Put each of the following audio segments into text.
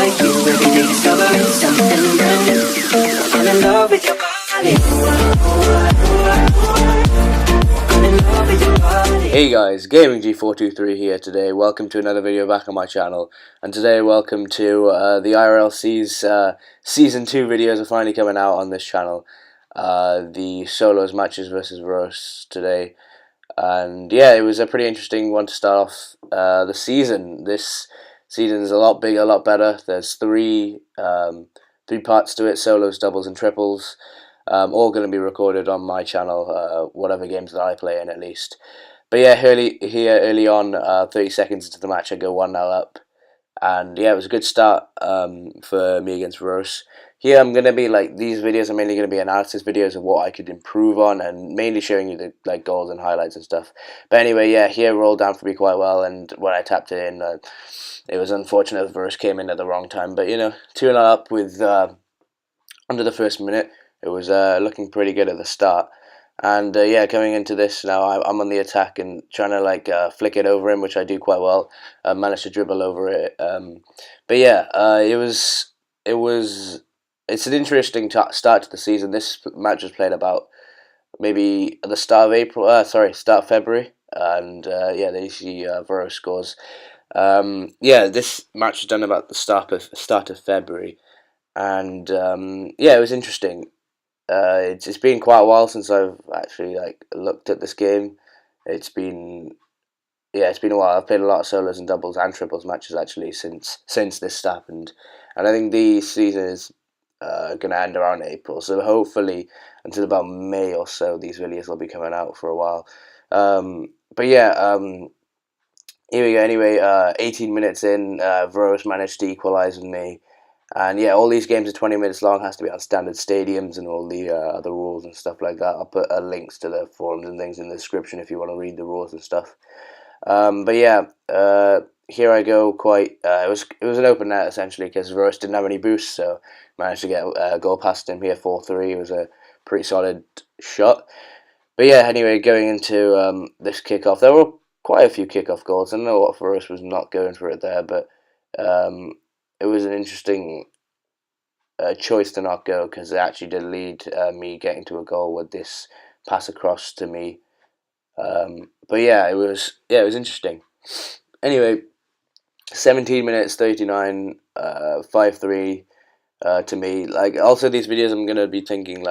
like you. Every day discovering something brand new. I'm in love with your body. I'm in love with your body. Hey guys, GamingG423 here today. Welcome to another video back on my channel. And today, welcome to the IRLC's Season 2 videos are finally coming out on this channel. The solos matches versus roasts today. And yeah, it was a pretty interesting one to start off the season. This season is a lot bigger, a lot better. There's three parts to it: solos, doubles, and triples. All going to be recorded on my channel, whatever games that I play in at least. But yeah, early on, 30 seconds into the match, I go 1-0 up. And yeah, it was a good start for me against Rose. Here I'm going to be these videos are mainly going to be analysis videos of what I could improve on, and mainly showing you the goals and highlights and stuff. But anyway, yeah, here rolled down for me quite well, and when I tapped it in, it was unfortunate the Rose came in at the wrong time. But you know, 2-0 up with under the first minute. It was looking pretty good at the start. And yeah, coming into this now, I'm on the attack and trying to flick it over him, which I do quite well. Managed to dribble over it. But yeah, it's an interesting start to the season. This match was played about maybe at the start of April. Start of February, and yeah, they see Vero scores. Yeah, this match was done about the start of February, and yeah, it was interesting. It's been quite a while since I've actually looked at this game. It's been a while. I've played a lot of solos and doubles and triples matches actually since this happened, and I think the season is gonna end around April. So hopefully until about May or so, these videos will be coming out for a while. But yeah, here we go. Anyway, 18 minutes in, Veros managed to equalise with me. And yeah, all these games are 20 minutes long, has to be on standard stadiums and all the other rules and stuff like that. I'll put links to the forums and things in the description if you want to read the rules and stuff. But yeah, here I go. It was an open net essentially because Veros didn't have any boosts, so managed to get a goal past him here. 4-3. It was a pretty solid shot. But yeah, anyway, going into this kickoff, there were quite a few kickoff goals. I don't know what Veros was not going for it there, but it was an interesting choice to not go because it actually did lead me getting to a goal with this pass across to me. But yeah, it was interesting. Anyway, 17 minutes 39, 5-3 to me. Also these videos I'm gonna be thinking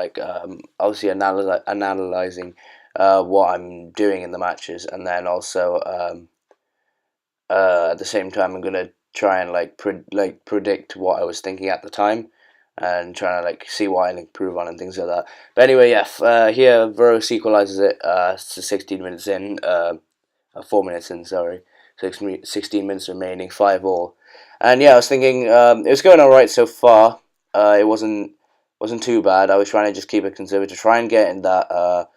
obviously analyzing what I'm doing in the matches, and then also at the same time I'm gonna try and predict what I was thinking at the time, and trying to see what I can improve on and things like that. But anyway, yeah, here Veros equalizes it to 16 minutes in, 4 minutes in, sorry, 16 minutes remaining, 5-all. And yeah, I was thinking it was going alright so far. It wasn't too bad. I was trying to just keep it conservative, try and get in that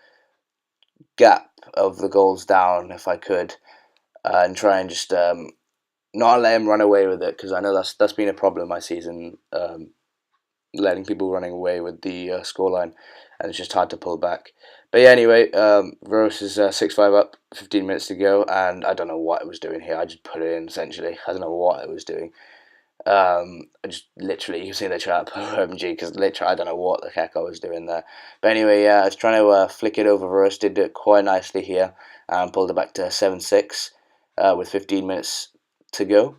gap of the goals down if I could, and try and just not let him run away with it, because I know that's been a problem my season, letting people running away with the scoreline, and it's just hard to pull back. But yeah, anyway, Veros is 6-5 up, 15 minutes to go, and I don't know what it was doing here. I just put it in essentially. I don't know what it was doing. I just literally, you can see the chat, OMG, because literally I don't know what the heck I was doing there. But anyway, yeah, I was trying to flick it over. Veros did it quite nicely here, and pulled it back to 7-6 with 15 minutes to go.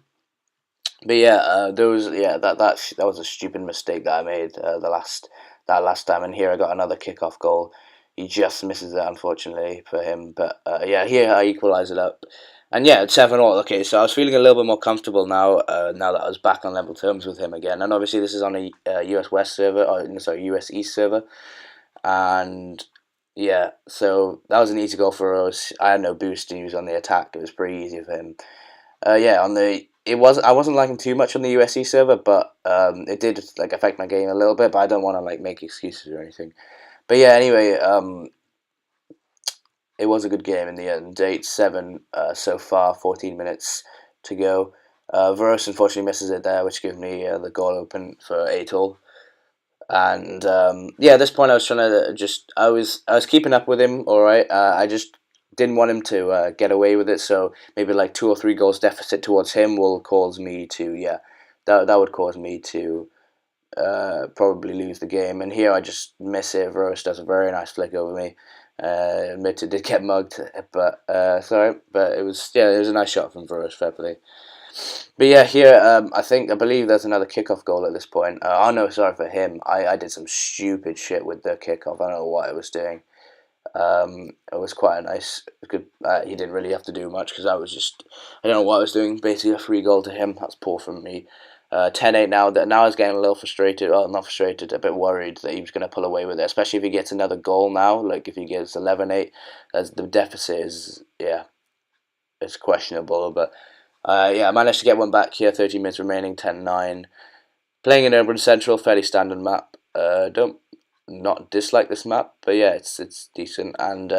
But yeah, that was a stupid mistake that I made that last time, and here I got another kickoff goal. He just misses it, unfortunately for him. But yeah, here I equalise it up, and yeah, it's 7-all. Okay, so I was feeling a little bit more comfortable now. Now that I was back on level terms with him again, and obviously this is on a US West server, or sorry, US East server, and yeah, so that was an easy goal for us. I had no boost, and he was on the attack. It was pretty easy for him. Yeah, I wasn't liking too much on the USC server, but it did affect my game a little bit. But I don't want to make excuses or anything. But yeah, anyway, it was a good game in the end. 8-7 so far, 14 minutes to go. Veros unfortunately misses it there, which gives me the goal open for 8-all. And yeah, at this point I was trying to I was keeping up with him, all right. I just didn't want him to get away with it, so maybe 2 or 3 goals deficit towards him will cause me to that would cause me to probably lose the game. And here I just miss it. Rose does a very nice flick over me. Admit it did get mugged, but sorry, but it was a nice shot from Veros, fair play. But yeah, here I believe there's another kickoff goal at this point. Oh no, sorry for him. I did some stupid shit with the kickoff. I don't know what I was doing. It was quite a nice, good. He didn't really have to do much because I don't know what I was doing. Basically, a free goal to him. That's poor from me. 10-8 now. Now I was getting a little frustrated. Well, not frustrated, a bit worried that he was going to pull away with it. Especially if he gets another goal now. Like if he gets 11-8, as the deficit is, it's questionable. But I managed to get one back here. 13 minutes remaining. 10-9. Playing in Urban Central, fairly standard map. Don't not dislike this map, but yeah, it's decent. And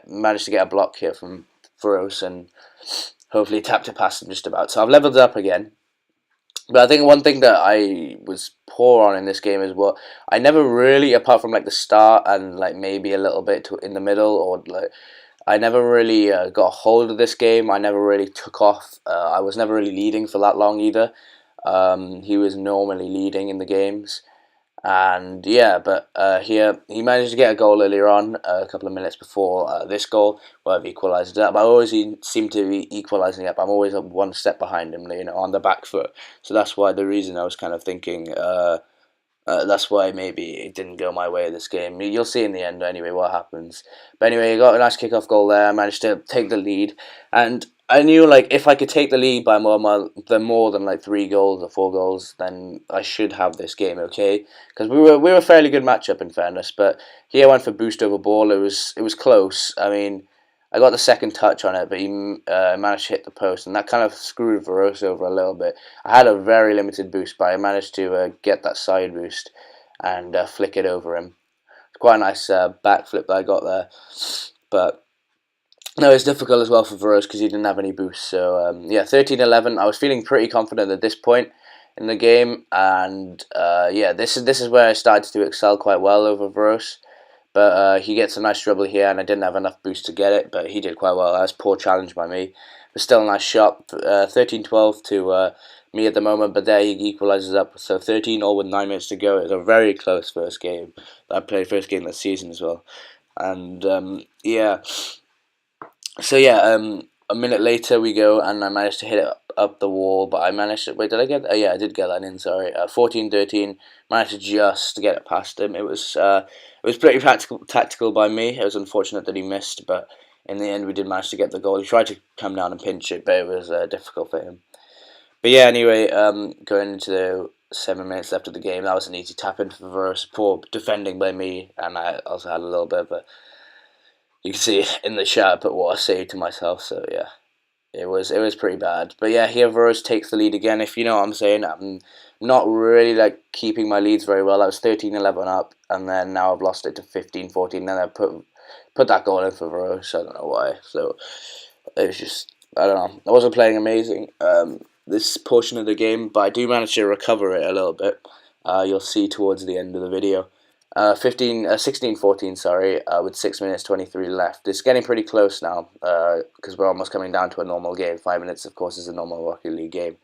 managed to get a block here from Feroz and hopefully tapped it past him just about. So I've leveled up again. But I think one thing that I was poor on in this game is what I never really, apart from like the start and like maybe a little bit in the middle, or like I never really got a hold of this game. I never really took off. I was never really leading for that long either. He was normally leading in the games. And but here he managed to get a goal earlier on, a couple of minutes before this goal, where he equalised it up. I always seem to be equalising up. I'm always one step behind him, on the back foot. So that's why the reason I was kind of thinking. That's why maybe it didn't go my way this game. You'll see in the end anyway what happens. But anyway, you got a nice kickoff goal there. I managed to take the lead, and I knew like if I could take the lead by more than like 3 goals or 4 goals, then I should have this game okay. Because we were a fairly good matchup in fairness. But here I went for boost over ball. It was close. I mean, I got the second touch on it, but he managed to hit the post, and that kind of screwed Veros over a little bit. I had a very limited boost, but I managed to get that side boost and flick it over him. It's quite a nice backflip that I got there, but no, it's difficult as well for Veros because he didn't have any boost. So 13-11. I was feeling pretty confident at this point in the game, and this is where I started to excel quite well over Veros. But he gets a nice dribble here, and I didn't have enough boost to get it, but he did quite well. That was a poor challenge by me. But still a nice shot. 13-12 to me at the moment, but there he equalises up. So 13-all with 9 minutes to go. It was a very close first game. I played first game this season as well. And a minute later we go, and I managed to hit it up the wall, but I managed to, wait, did I get, I did get that in, sorry, 14-13, managed to just get it past him. It was pretty tactical by me. It was unfortunate that he missed, but in the end we did manage to get the goal. He tried to come down and pinch it, but it was difficult for him. But yeah, anyway, going into the 7 minutes left of the game, that was an easy tap in for Veros. Poor defending by me, and I also had a little bit of a, you can see in the chat, I put what I saved to myself, so yeah. It was pretty bad. But yeah, here Veros takes the lead again. If you know what I'm saying, I'm not really like keeping my leads very well. I was 13-11 up, and then now I've lost it to 15-14. Then I put that goal in for Veros. I don't know why. So it was just, I don't know. I wasn't playing amazing this portion of the game, but I do manage to recover it a little bit. You'll see towards the end of the video. 16-14, sorry, with 6 minutes 23 left. It's getting pretty close now, because we're almost coming down to a normal game. 5 minutes, of course, is a normal Rocket League game.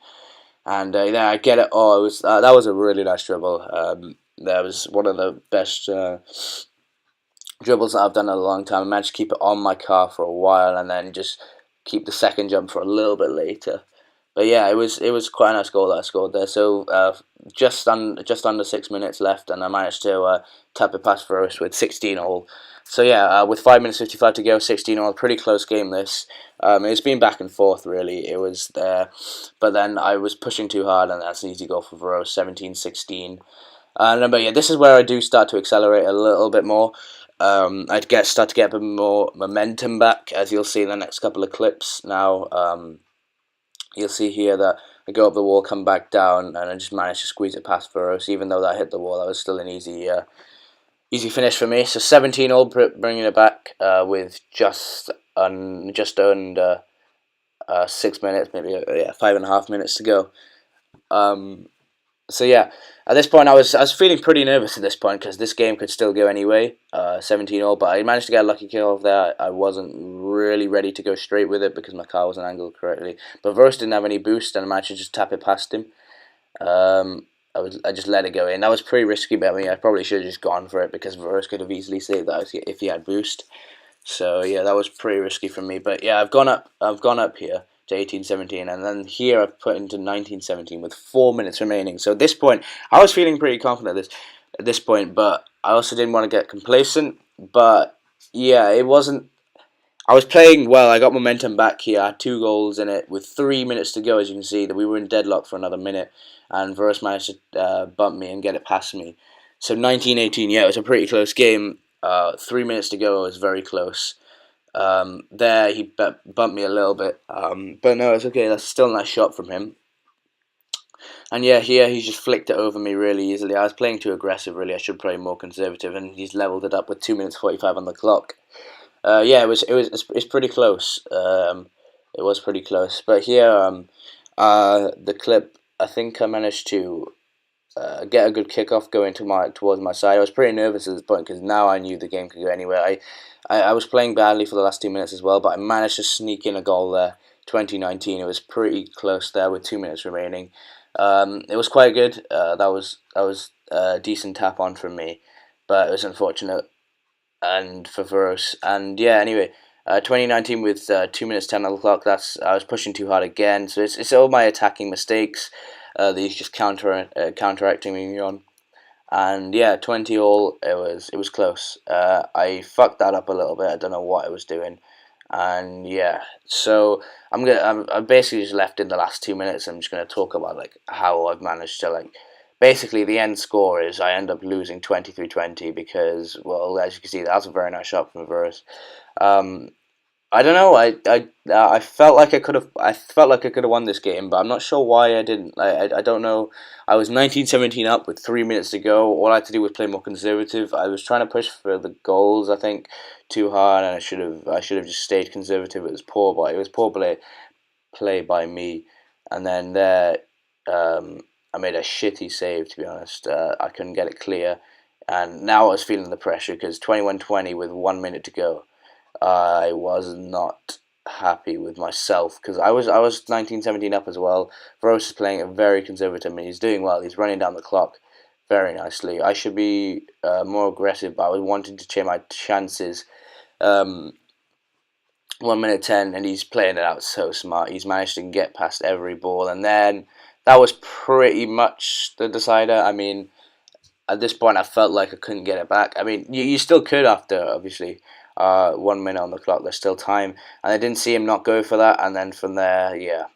And I get it. Oh, that was a really nice dribble. That was one of the best dribbles that I've done in a long time. I managed to keep it on my car for a while, and then just keep the second jump for a little bit later. But yeah, it was quite a nice goal that I scored there. So just under 6 minutes left, and I managed to tap it past Veros with 16-all. So yeah, with 5 minutes 55 to go, 16-all, pretty close game this. It's been back and forth really. It was there, but then I was pushing too hard, and that's an easy goal for Veros, 17-16. But yeah, this is where I do start to accelerate a little bit more. I'd start to get a bit more momentum back, as you'll see in the next couple of clips now. You'll see here that I go up the wall, come back down, and I just managed to squeeze it past Veros. Even though that hit the wall, that was still an easy finish for me. So 17-all, bringing it back with just under 6 minutes, maybe 5.5 minutes to go. So yeah, at this point I was feeling pretty nervous at this point because this game could still go anyway, 17-all, but I managed to get a lucky kill off there. I wasn't really ready to go straight with it because my car wasn't angled correctly, but Veros didn't have any boost, and I managed to just tap it past him. I just let it go in. That was pretty risky, but I mean, I probably should have just gone for it because Varus could have easily saved that if he had boost. So yeah, that was pretty risky for me. But yeah, I've gone up. I've gone up here to 18-17, and then here I've put into 19-17 with 4 minutes remaining. So at this point, I was feeling pretty confident at this point, but I also didn't want to get complacent. But yeah, it wasn't. I was playing well. I got momentum back here. I had 2 goals in it with 3 minutes to go. As you can see, that we were in deadlock for another minute, and Verus managed to bump me and get it past me. So 19-18. Yeah, it was a pretty close game. 3 minutes to go. It was very close. There he bumped me a little bit, but no, it's okay. That's still a nice shot from him. And yeah, here he just flicked it over me really easily. I was playing too aggressive. Really, I should play more conservative, and he's leveled it up with 2 minutes 45 on the clock. Yeah, it's pretty close. It was pretty close. But here, the clip, I think I managed to get a good kickoff going towards my side. I was pretty nervous at this point because now I knew the game could go anywhere. I was playing badly for the last 2 minutes as well, but I managed to sneak in a goal there. 2019. It was pretty close there with 2 minutes remaining. It was quite good. That was a decent tap on from me, but it was unfortunate and for Veros. And yeah, anyway, 2019 with 2 minutes 10 on the clock. I was pushing too hard again. So it's all my attacking mistakes that he's just counteracting me on. And yeah, 20 all. It was close. I fucked that up a little bit. I don't know what I was doing. And yeah, so I'm basically just left in the last 2 minutes. I'm just gonna talk about like how I've managed to like. Basically, the end score is I end up losing 23-20 because, well, as you can see, that's a very nice shot from Verus. Um, I don't know. I felt like I could have won this game, but I'm not sure why I didn't. I don't know. I was 19-17 up with 3 minutes to go. All I had to do was play more conservative. I was trying to push for the goals, I think, too hard, and I should have just stayed conservative. It was poor play by me, and then there, I made a shitty save. To be honest, I couldn't get it clear, and now I was feeling the pressure because 21-20 with 1 minute to go. I was not happy with myself because I was 19-17 up as well. Veros is playing it very conservative and he's doing well. He's running down the clock very nicely. I should be more aggressive, but I was wanting to check my chances. 1 minute 10, and he's playing it out so smart. He's managed to get past every ball, and then that was pretty much the decider. I mean, at this point, I felt like I couldn't get it back. I mean, you still could after, obviously, 1 minute on the clock. There's still time. And I didn't see him not go for that. And then from there, yeah,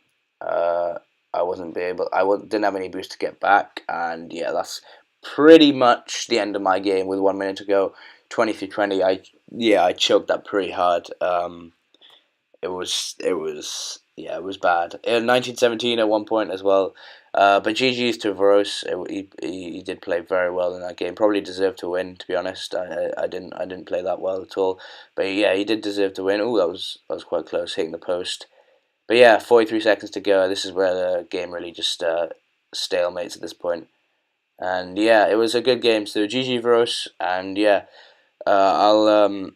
I wasn't able. Didn't have any boost to get back. And yeah, that's pretty much the end of my game with 1 minute to go. 23-20. I choked that pretty hard. It was bad. In 1917 at one point as well. But GG's to Veros. He did play very well in that game. Probably deserved to win. To be honest, I didn't play that well at all. But yeah, he did deserve to win. Oh, that was quite close, hitting the post. But yeah, 43 seconds to go. This is where the game really just stalemates at this point. And yeah, it was a good game. So GG Veros, and yeah, I'll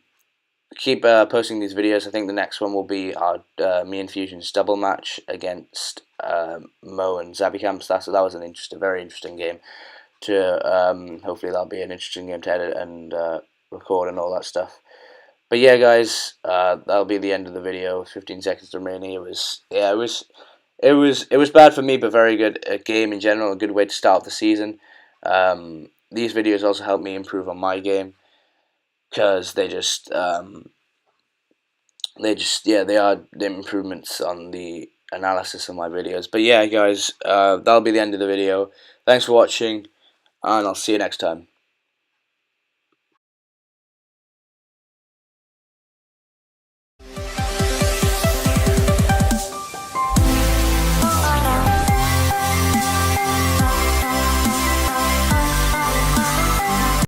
keep posting these videos. I think the next one will be our me and Fusion's double match against Mo and Zabicamps. That was very interesting game. Hopefully that'll be an interesting game to edit and record and all that stuff. But yeah, guys, that'll be the end of the video. 15 seconds remaining. It was bad for me, but very good game in general. A good way to start the season. These videos also help me improve on my game because they are the improvements on the analysis of my videos. But yeah, guys, that'll be the end of the video. Thanks for watching, and I'll see you next time.